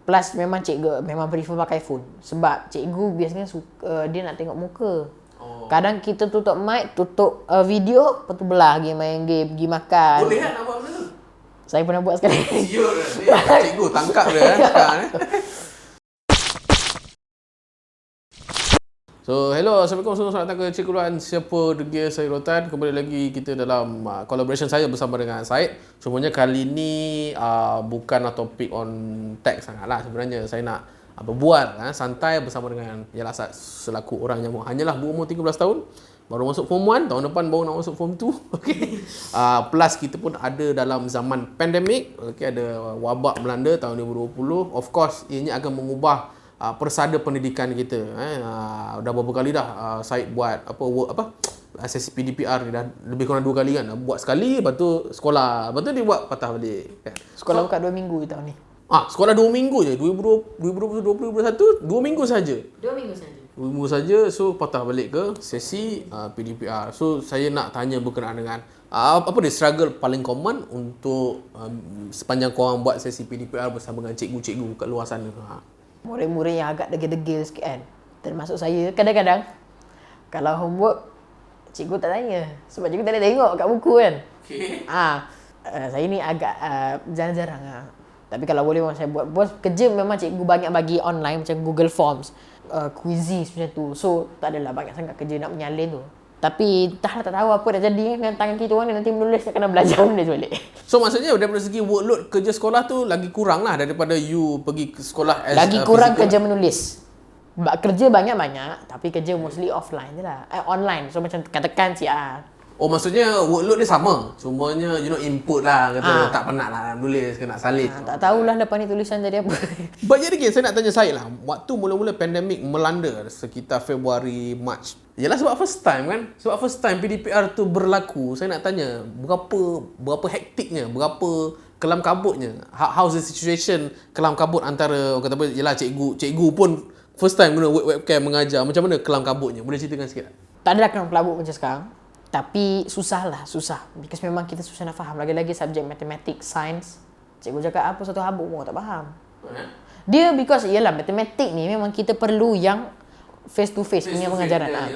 Plus memang cikgu memang prefer pakai phone. Sebab cikgu biasanya suka, dia nak tengok muka. Kadang kita tutup mic, tutup video, lepas tu belah pergi main game, pergi makan. Boleh kan nak buat benda tu? Saya pernah buat sekali. Siul dah. Cikgu tangkap dia sekarang So, hello, Assalamualaikum, selamat datang ke Cikgu Luan Siapa Degil Saya Rotan. Kembali lagi kita dalam collaboration saya bersama dengan Syed. Cumanya kali ni bukanlah topik on tech sangatlah. Sebenarnya saya nak berbual santai bersama dengan selaku orang yang hanyalah berumur 13 tahun. Baru masuk form 1, tahun depan baru nak masuk form 2. Okay. Plus kita pun ada dalam zaman pandemik. Okay, ada wabak melanda tahun 2020. Of course, ianya akan mengubah persada pendidikan kita. Dah berapa kali dah Syed buat sesi PDPR ni dah lebih kurang 2 kali kan. Buat sekali, lepas tu sekolah, lepas tu dia buat patah balik kan. Sekolah buka 2 minggu tahun ni. Sekolah 2 minggu je. 2020-2021 2 minggu saja. 2 minggu saja. 2 minggu saja. So patah balik ke sesi PDPR. So saya nak tanya berkenaan dengan apa dia struggle paling common untuk sepanjang korang buat sesi PDPR bersama dengan cikgu-cikgu kat luar sana. Murid-murid yang agak degil-degil sikit kan. Termasuk saya. Kadang-kadang kalau homework cikgu tak tanya. Sebab cikgu tak ada tengok kat buku kan. Okay. Saya ni agak jarang-jarang Tapi kalau boleh memang saya buat. Bos kerja memang cikgu banyak bagi online macam Google Forms, quizzes macam tu. So tak adalah banyak sangat kerja nak menyalin tu. Tapi tak tahu apa dah jadi dengan tangan kita orang ni, nanti menulis nak kena belajar menulis balik. So maksudnya daripada segi workload kerja sekolah tu lagi kurang lah daripada you pergi ke sekolah lagi kurang kerja menulis. Kerja banyak-banyak tapi kerja mostly offline je lah. Online. So macam tekan-tekan maksudnya workload dia sama. Cumanya input lah kata tak penat lah nulis ke nak salin. Tak tahulah lepas ni tulisan jadi apa. But jadi saya nak tanya Syed lah. Waktu mula-mula pandemik melanda sekitar Februari, Mac. Yalah sebab first time kan. Sebab first time PDPR tu berlaku. Saya nak tanya berapa hektiknya, berapa kelam kabutnya. How's the situation kelam kabut antara kata apa, yalah cikgu pun first time guna webcam mengajar. Macam mana kelam kabutnya? Boleh ceritakan sikit tak? Tak adalah kelam kabut macam sekarang. Tapi susah. Because memang kita susah nak faham. Lagi-lagi subjek matematik, sains. Cikgu cakap apa satu habuk pun tak faham. Dia because ialah matematik ni memang kita perlu yang face to face punya pengajaran. Kan?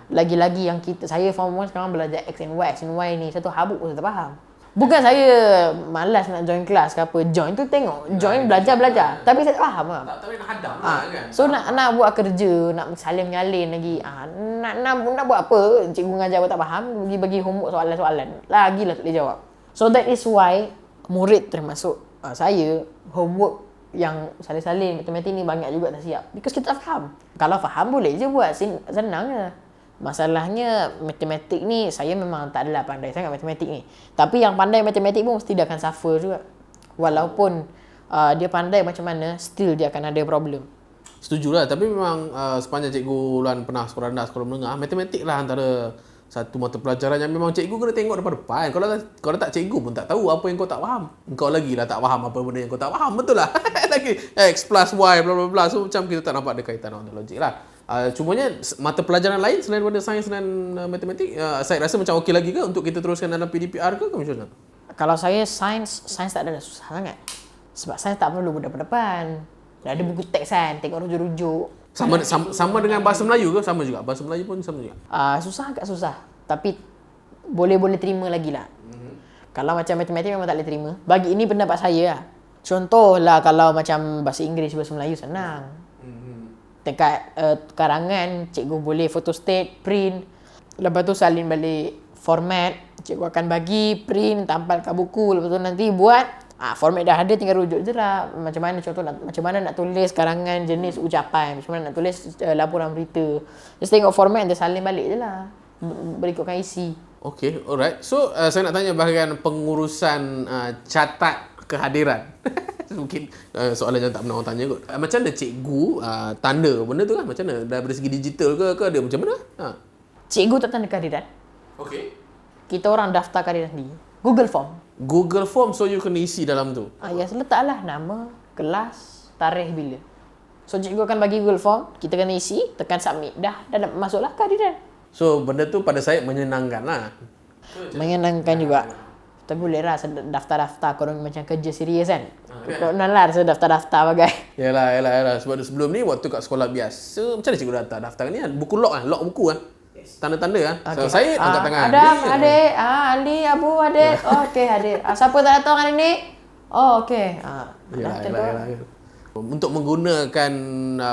Lagi-lagi yang saya form 1 sekarang belajar X and Y ni. Satu habuk pun tak faham. Bukan saya malas nak join kelas ke apa. Join tu tengok. Join belajar. Tapi saya tak faham lah. Tak nak hadam lah kan. So nak buat kerja, nak salin-nyalin lagi. Nak buat apa? Cikgu mengajar pun tak faham. Bagi homework soalan-soalan. Lagilah tak boleh jawab. So that is why murid termasuk saya, homework yang salin-salin matematik ni banyak juga tak siap. Because kita tak faham. Kalau faham boleh je buat. Senang je. Masalahnya matematik ni saya memang tak adalah pandai sangat matematik ni. Tapi yang pandai matematik pun mesti dia akan suffer juga. Walaupun dia pandai macam mana, still dia akan ada problem. Setujulah, tapi memang sepanjang Cikgu Luan pernah sekolah rendah, sekolah menengah, matematik lah antara satu mata pelajaran yang memang cikgu kena tengok depan-depan. Kalau tak cikgu pun tak tahu apa yang kau tak faham. Kau lagi lah tak faham apa benda yang kau tak faham, betul lah. Lagi X plus Y bla bla bla. So macam kita tak nampak ada kaitan dengan logik lah. Cumanya mata pelajaran lain selain daripada sains dan matematik, saya rasa macam okey lagi ke untuk kita teruskan dalam PDPR ke macam mana? Kalau saya sains tak ada susah sangat. Sebab sains tak perlu depan-depan. Dah ada buku teks kan, tengok rujuk-rujuk. Sama dengan bahasa Melayu ke? Sama juga. Bahasa Melayu pun sama juga. Agak susah. Tapi boleh terima lagi lah. Kalau macam matematik memang tak boleh terima. Bagi ini pendapat saya lah. Contohlah kalau macam bahasa Inggeris, bahasa Melayu senang. Dekat karangan, cikgu boleh photostat, print. Lepas tu salin balik format. Cikgu akan bagi, print, tampal kat buku. Lepas tu nanti buat. Format dah ada, tinggal rujuk je lah. Macam mana nak tulis karangan jenis ucapan. Macam mana nak tulis laporan berita. Just tengok format dan salin balik je lah. Berikutkan isi. Okay, alright. So, saya nak tanya bahagian pengurusan catat kehadiran. Mungkin soalan yang tak pernah orang tanya kot. Macam mana cikgu tanda benda tu kan? Macam mana? Dari segi digital ke dia macam mana? Cikgu tak tanda kehadiran. Okay. Kita orang daftar kehadiran sendiri. Google Form, so you kena isi dalam tu? Ya, letaklah nama, kelas, tarikh bila. So cikgu akan bagi Google Form, kita kena isi, tekan submit. Dah masuklah kehadiran. So benda tu pada saya menyenangkan lah. Menyenangkan juga. Tapi boleh lah daftar-daftar korang macam kerja serius kan. Konon lah rasa daftar-daftar bagai. Yalah. Sebab sebelum ni waktu kat sekolah biasa, macam mana cikgu daftar ni kan? Buku lock kan? Lock buku kan? Tanda-tanda kan? So, saya angkat tangan. Adam, adik. Ali, Abu, adik. Oh, okey, adik. Siapa tak datang hari ni? Oh, okey. Yalah. Untuk menggunakan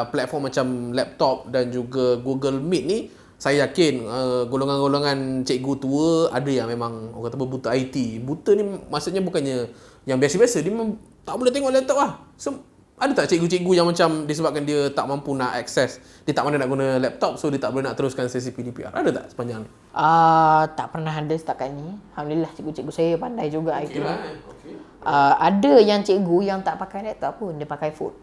platform macam laptop dan juga Google Meet ni, saya yakin golongan-golongan cikgu tua ada yang memang orang kata buta IT. Buta ni maksudnya bukannya yang biasa-biasa, dia memang tak boleh tengok laptop lah. So, ada tak cikgu-cikgu yang macam disebabkan dia tak mampu nak akses, dia tak mana nak guna laptop, so dia tak boleh nak teruskan sesi PDPR? Ada tak sepanjang ni? Tak pernah ada setakat ni. Alhamdulillah cikgu-cikgu saya pandai juga IT. Okay. Ada yang cikgu yang tak pakai laptop pun, dia pakai phone.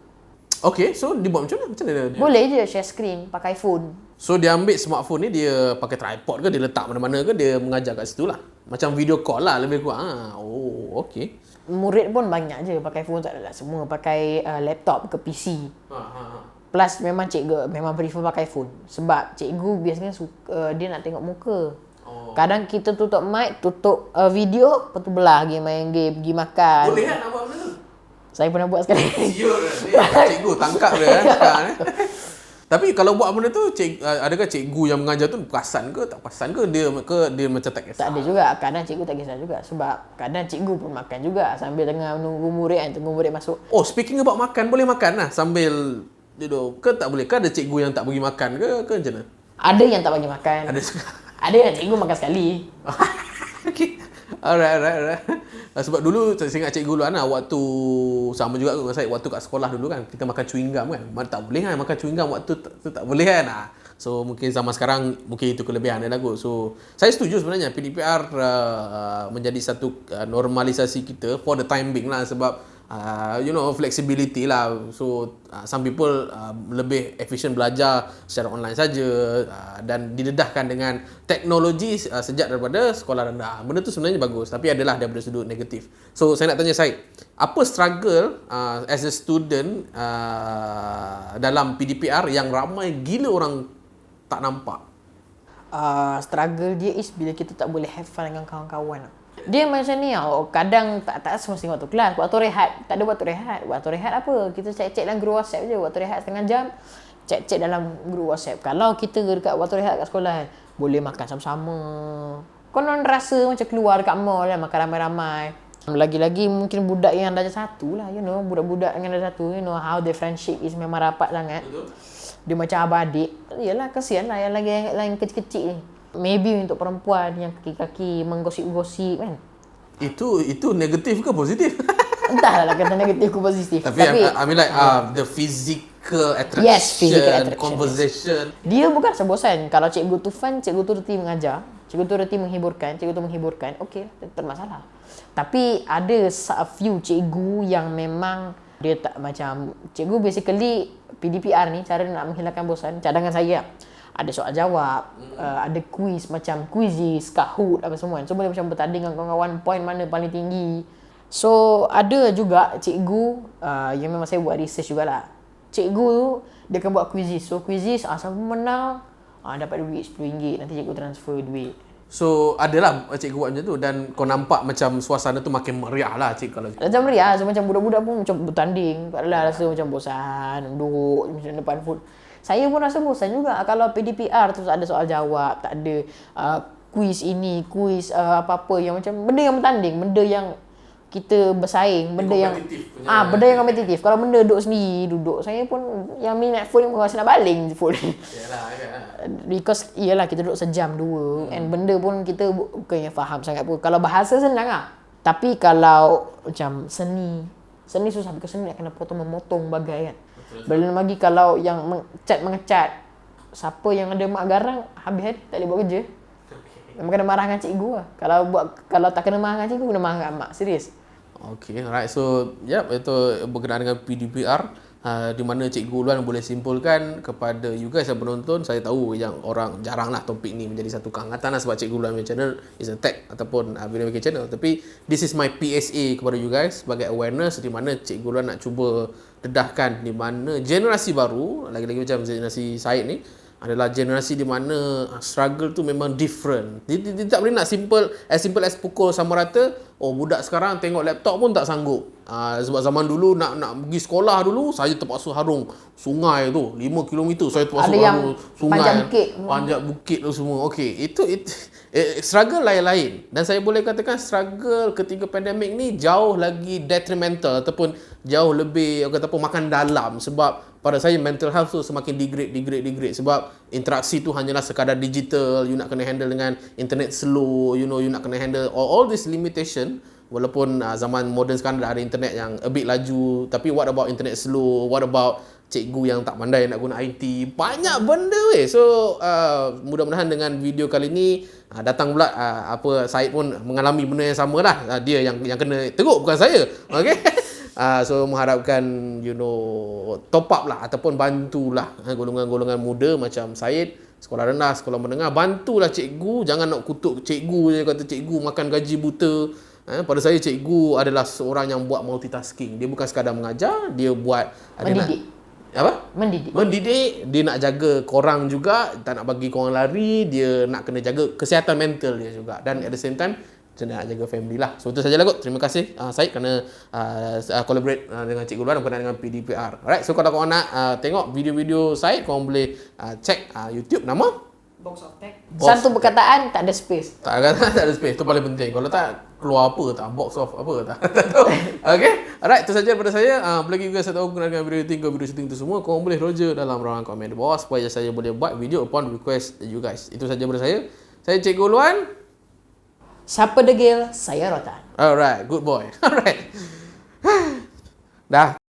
Okay, so dia buat macam mana? Macam mana dia? Boleh je share screen pakai phone. So dia ambil smartphone ni, dia pakai tripod ke, dia letak mana-mana ke, dia mengajar kat situ lah. Macam video call lah lebih kurang. Okay. Murid pun banyak je pakai phone, tak adalah semua pakai laptop ke PC. Plus memang cikgu memang prefer pakai phone. Sebab cikgu biasanya suka, dia nak tengok muka. Kadang kita tutup mic, tutup video, lepas tu belah pergi main game, pergi makan. Boleh kan nak buat benda tu? Saya pernah buat sekali. Siul lah. Cikgu tangkap dia kan. Tapi kalau buat benda tu, adakah cikgu yang mengajar tu perasan ke tak perasan ke? Dia macam tak kisah? Tak ada juga. Kadang cikgu tak kisah juga. Sebab kadang cikgu pun makan juga sambil tengah menunggu murid kan, tunggu murid masuk. Oh, speaking about makan, boleh makan lah sambil duduk ke tak boleh? Ke ada cikgu yang tak bagi makan ke macam mana? Ada yang tak bagi makan. Ada yang cikgu makan sekali. Okay. Alright. Sebab dulu saya ingat cikgu dulu waktu sama juga dengan saya, waktu kat sekolah dulu kan, kita makan chewing gum kan. Tak boleh kan makan chewing gum waktu tu, tak boleh kan. So mungkin zaman sekarang mungkin itu kelebihan dia lah kot. So saya setuju sebenarnya PDPR menjadi satu normalisasi kita for the time being lah, sebab flexibility lah. So some people lebih efisien belajar secara online saja dan didedahkan dengan teknologi sejak daripada sekolah rendah. Benda tu sebenarnya bagus, tapi adalah daripada sudut negatif. So saya nak tanya Syed, apa struggle as a student dalam PDPR yang ramai gila orang tak nampak? Struggle dia is bila kita tak boleh have fun dengan kawan-kawan. Dia macam ni kadang tak semua waktu kelas. Waktu rehat, tak ada waktu rehat. Waktu rehat apa? Kita cek-cek dalam group WhatsApp je. Waktu rehat setengah jam, cek-cek dalam group WhatsApp. Kalau kita dekat waktu rehat kat sekolah, boleh makan sama-sama. Konon rasa macam keluar dekat mall lah, makan ramai-ramai. Lagi-lagi mungkin budak yang darjah 1 lah, budak-budak dengan darjah 1, how the friendship is memang rapat sangat. Betul. Dia macam abang adik. Yalah, kesian lah yang lagi yang kecil-kecil ni. Maybe untuk perempuan yang kaki-kaki menggosip-gosip kan. Itu negatif ke positif? Entahlah kata negatif ke positif. Tapi I mean like the physical attraction, yes, physical attraction, conversation. Dia bukan sebosan. Kalau cikgu tu fun, cikgu tu reti mengajar, cikgu tu reti menghiburkan, okey, tak masalah. Tapi ada a few cikgu yang memang dia tak macam cikgu basically PDPR ni cara nak menghilangkan bosan. Cadangan saya ada soal jawab, ada quiz macam quizzes, Kahoot apa semua kan. So boleh macam bertanding dengan kawan-kawan point mana paling tinggi. So ada juga cikgu yang memang saya buat research jugalah. Cikgu tu dia akan buat quizzes. So quizzes siapa menang dapat duit RM10, nanti cikgu transfer duit. So adalah cikgu buat macam tu dan kau nampak macam suasana tu makin meriah lah cikgu kalau. Macam meriah, so macam budak-budak pun macam bertanding. Taklah rasa macam bosan, duduk macam depan phone. Saya pun rasa bosan juga kalau PDPR tu ada soal jawab, tak ada quiz ini, quiz apa-apa yang macam benda yang bertanding, benda yang kita bersaing, benda yang benda yang kompetitif. Kalau benda duduk sendiri, saya pun yang minat phone pun rasa nak baling phone. Yalah. Because iyalah kita duduk sejam 2 and benda pun kita bukannya faham sangat pun. Kalau bahasa senang lah. Tapi kalau macam seni susah because seni nak kena memotong bagai kan. Belum lagi kalau yang mengecat siapa yang ada mak garang habis tak boleh buat kerja. Memang kena marah dengan cikgu lah. Kalau tak kena marah dengan cikgu, kena marah dengan mak. Serius. Okay, alright. So, itu berkenaan dengan PDPR. Di mana Cikgu Luan boleh simpulkan kepada you guys yang penonton. Saya tahu yang orang jaranglah topik ni menjadi satu kehangatan lah, sebab Cikgu Luan channel is a tech ataupun video making channel. Tapi this is my PSA kepada you guys sebagai awareness di mana Cikgu Luan nak cuba dedahkan di mana generasi baru, lagi-lagi macam generasi Syed ni, adalah generasi di mana struggle tu memang different. Dia tak boleh nak simple as pukul sama rata. Oh, budak sekarang tengok laptop pun tak sanggup. Sebab zaman dulu nak pergi sekolah dulu, saya terpaksa harung sungai tu 5 km, saya terpaksa Ada yang harung sungai. panjat bukit. Panjat bukit tu semua. Okey, itu struggle lain-lain. Dan saya boleh katakan struggle ketika pandemik ni jauh lagi detrimental ataupun jauh lebih kata apa makan dalam, sebab pada saya mental health tu semakin degrade sebab interaksi tu hanyalah sekadar digital. You nak kena handle dengan internet slow, you nak kena handle all this limitation. Walaupun zaman moden sekarang dah ada internet yang a bit laju, tapi what about internet slow, what about cikgu yang tak pandai nak guna IT, banyak benda weh. So mudah-mudahan dengan video kali ni datang pula Syed pun mengalami benda yang sama lah. Dia yang kena teruk, bukan saya. Okay. So mengharapkan top up lah ataupun bantulah golongan-golongan muda macam Syed, sekolah rendah, sekolah menengah, bantulah cikgu. Jangan nak kutuk cikgu je, kata cikgu makan gaji buta. Pada saya cikgu adalah seorang yang buat multitasking. Dia bukan sekadar mengajar, dia buat Mendidik. Mendidik. Dia nak jaga korang juga, tak nak bagi korang lari. Dia nak kena jaga kesihatan mental dia juga. Dan at the same time dia nak jaga family lah. So itu sajalah kot. Terima kasih Syed kerana collaborate dengan Cikgu Luan berkenaan dengan PDPR. Alright, so kalau korang nak tengok video-video Syed, korang boleh check YouTube nama Box of Tech. Satu perkataan, tak ada space. Tak ada space. Itu paling penting. Kalau tak, keluar apa tak? Box of apa tak? Tak tahu. Okay. Alright, itu saja daripada saya. Apalagi juga saya tahu gunakan video editing ke video shooting itu semua, korang boleh roger dalam ruangan komen di bawah supaya saya boleh buat video upon request you guys. Itu saja daripada saya. Saya Cikgu Luan. Siapa degil, saya Rotan. Alright, good boy. Alright. Dah.